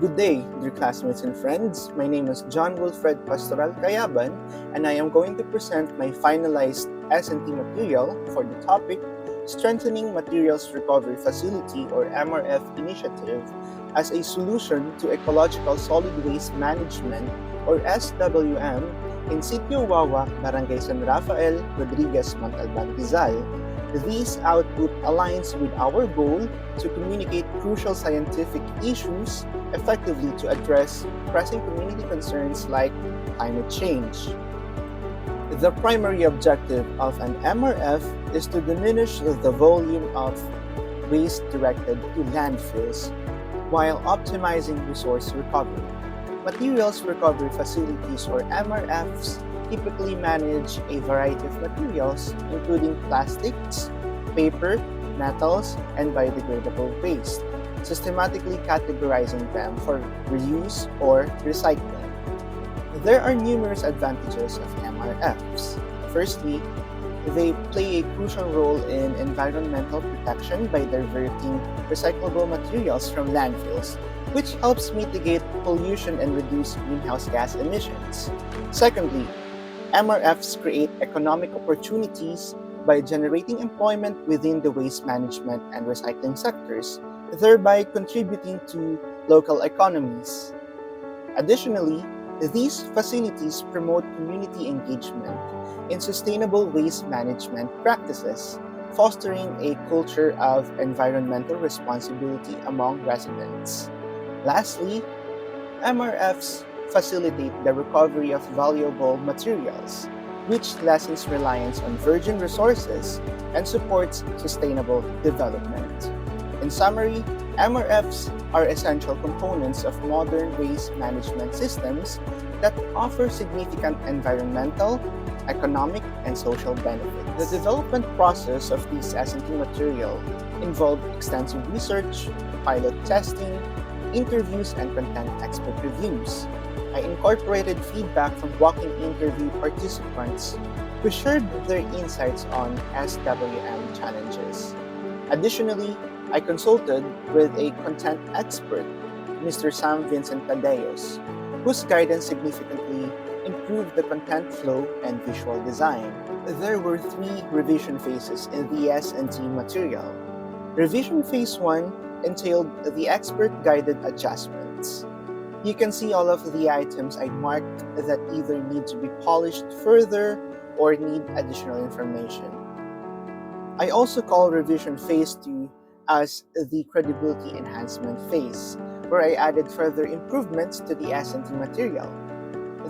Good day, dear classmates and friends. My name is John Wilfred Pastoral Cayaban, and I am going to present my finalized S&T material for the topic Strengthening Materials Recovery Facility or MRF Initiative as a Solution to Ecological Solid Waste Management or SWM in Sitio Wawa, Barangay San Rafael, Rodriguez, Montalban, Rizal. This output aligns with our goal to communicate crucial scientific issues effectively to address pressing community concerns like climate change. The primary objective of an MRF is to diminish the volume of waste directed to landfills while optimizing resource recovery. Materials recovery facilities or MRFs typically manage a variety of materials including plastics, paper, metals, and biodegradable waste, systematically categorizing them for reuse or recycling. There are numerous advantages of MRFs. Firstly, they play a crucial role in environmental protection by diverting recyclable materials from landfills, which helps mitigate pollution and reduce greenhouse gas emissions. Secondly, MRFs create economic opportunities by generating employment within the waste management and recycling sectors, thereby contributing to local economies. Additionally, these facilities promote community engagement in sustainable waste management practices, fostering a culture of environmental responsibility among residents. Lastly, MRFs facilitate the recovery of valuable materials, which lessens reliance on virgin resources and supports sustainable development. In summary, MRFs are essential components of modern waste management systems that offer significant environmental, economic, and social benefits. The development process of these S&T material involved extensive research, pilot testing, interviews, and content expert reviews. I incorporated feedback from walk-in interview participants who shared their insights on SWM challenges. Additionally, I consulted with a content expert, Mr. Sam Vincent Tadeos, whose guidance significantly improved the content flow and visual design. There were 3 revision phases in the S&T material. Revision phase 1 entailed the expert-guided adjustments. You can see all of the items I marked that either need to be polished further or need additional information. I also call revision phase 2 as the credibility enhancement phase, where I added further improvements to the S&T material.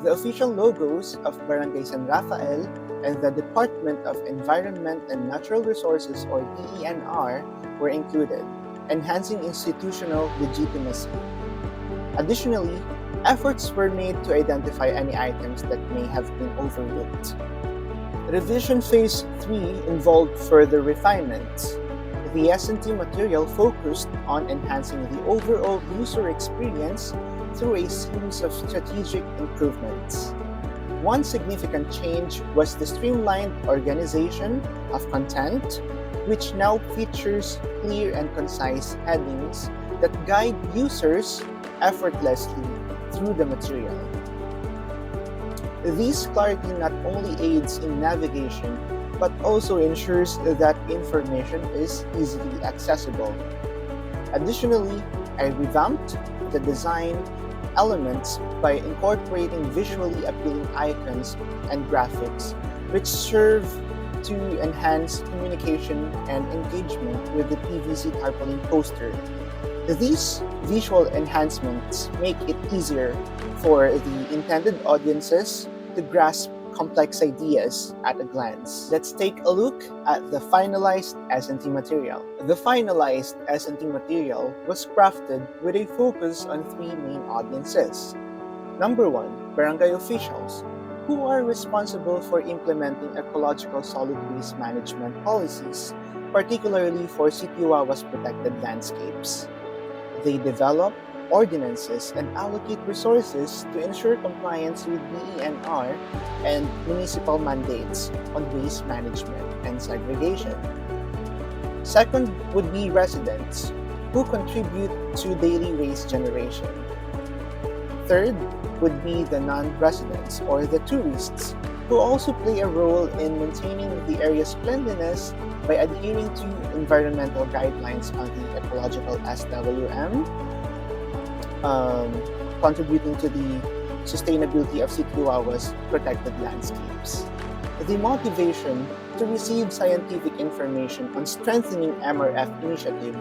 The official logos of Barangay San Rafael and the Department of Environment and Natural Resources or DENR were included, enhancing institutional legitimacy. Additionally, efforts were made to identify any items that may have been overlooked. Revision Phase 3 involved further refinements. The S&T material focused on enhancing the overall user experience through a series of strategic improvements. One significant change was the streamlined organization of content, which now features clear and concise headings that guide users effortlessly through the material. This clarity not only aids in navigation, but also ensures that information is easily accessible. Additionally, I revamped the design elements by incorporating visually appealing icons and graphics, which serve to enhance communication and engagement with the PVC tarpaulin poster. These visual enhancements make it easier for the intended audiences to grasp complex ideas at a glance. Let's take a look at the finalized S&T material. The finalized S&T material was crafted with a focus on 3 main audiences. Number 1, barangay officials, who are responsible for implementing ecological solid waste management policies, particularly for Sitio Wawa's protected landscapes. They develop ordinances and allocate resources to ensure compliance with DENR and municipal mandates on waste management and segregation. Second would be residents, who contribute to daily waste generation. Third would be the non-residents or the tourists, who also play a role in maintaining the area's cleanliness by adhering to environmental guidelines on the ecological SWM, contributing to the sustainability of Sikiwawa's protected landscapes. The motivation to receive scientific information on strengthening MRF initiative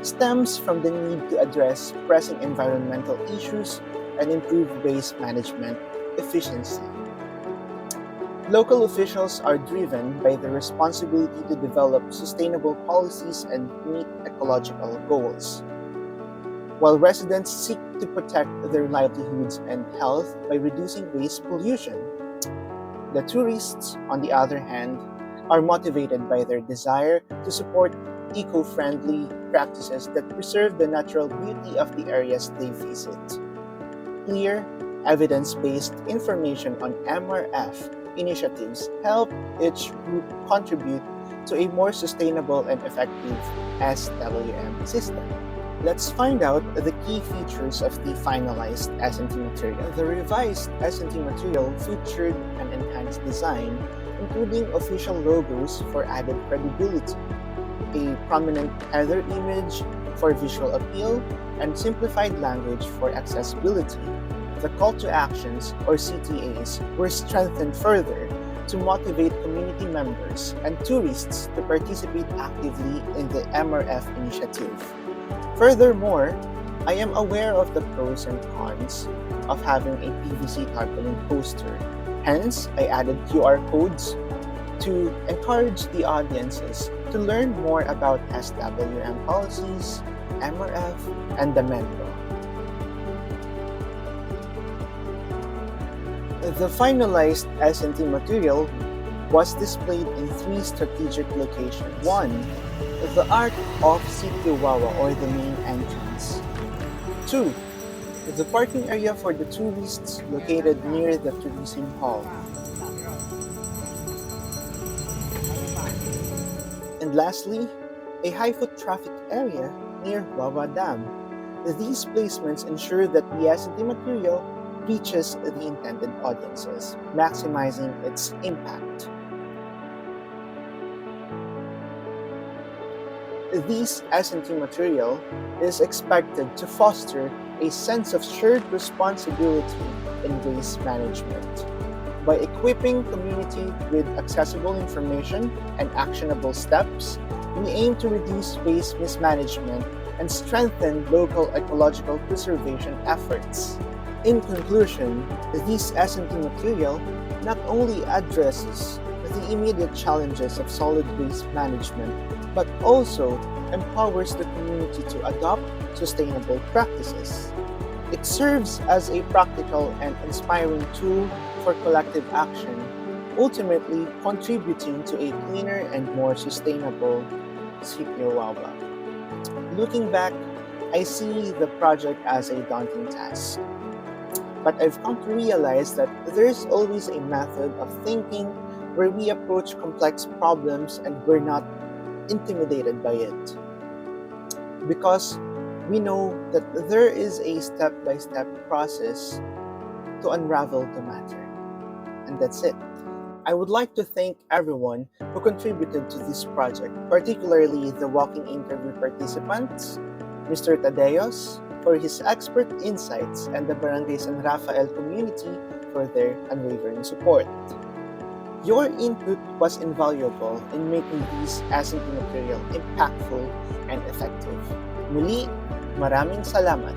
stems from the need to address pressing environmental issues and improve waste management efficiency. Local officials are driven by the responsibility to develop sustainable policies and meet ecological goals, while residents seek to protect their livelihoods and health by reducing waste pollution. The tourists, on the other hand, are motivated by their desire to support eco-friendly practices that preserve the natural beauty of the areas they visit. Clear, evidence-based information on MRF initiatives help each group contribute to a more sustainable and effective SWM system. Let's find out the key features of the finalized S&T material. The revised S&T material featured an enhanced design, including official logos for added credibility, a prominent header image for visual appeal, and simplified language for accessibility. The call to actions, or CTAs, were strengthened further to motivate community members and tourists to participate actively in the MRF initiative. Furthermore, I am aware of the pros and cons of having a PVC tarpaulin poster. Hence, I added QR codes to encourage the audiences to learn more about SWM policies, MRF, and the Metro. The finalized S&T material was displayed in 3 strategic locations. 1. The Arc of Sikiwawa, or the main entrance. 2. The parking area for the tourists located near the tourism hall. And lastly, a high-foot traffic area near Wawa Dam. These placements ensure that the S&T material reaches the intended audiences, maximizing its impact. This S&T material is expected to foster a sense of shared responsibility in waste management. By equipping community with accessible information and actionable steps, we aim to reduce waste mismanagement and strengthen local ecological preservation efforts. In conclusion, this S&T material not only addresses the immediate challenges of solid waste management, but also empowers the community to adopt sustainable practices. It serves as a practical and inspiring tool for collective action, ultimately contributing to a cleaner and more sustainable Sikiwawa. Looking back, I see the project as a daunting task. But I've come to realize that there's always a method of thinking where we approach complex problems and we're not intimidated by it. Because we know that there is a step-by-step process to unravel the matter. And that's it. I would like to thank everyone who contributed to this project, particularly the walking interview participants, Mr. Tadeos, for his expert insights, and the Barangay San Rafael community for their unwavering support. Your input was invaluable in making this S&T material impactful and effective. Muli, maraming salamat.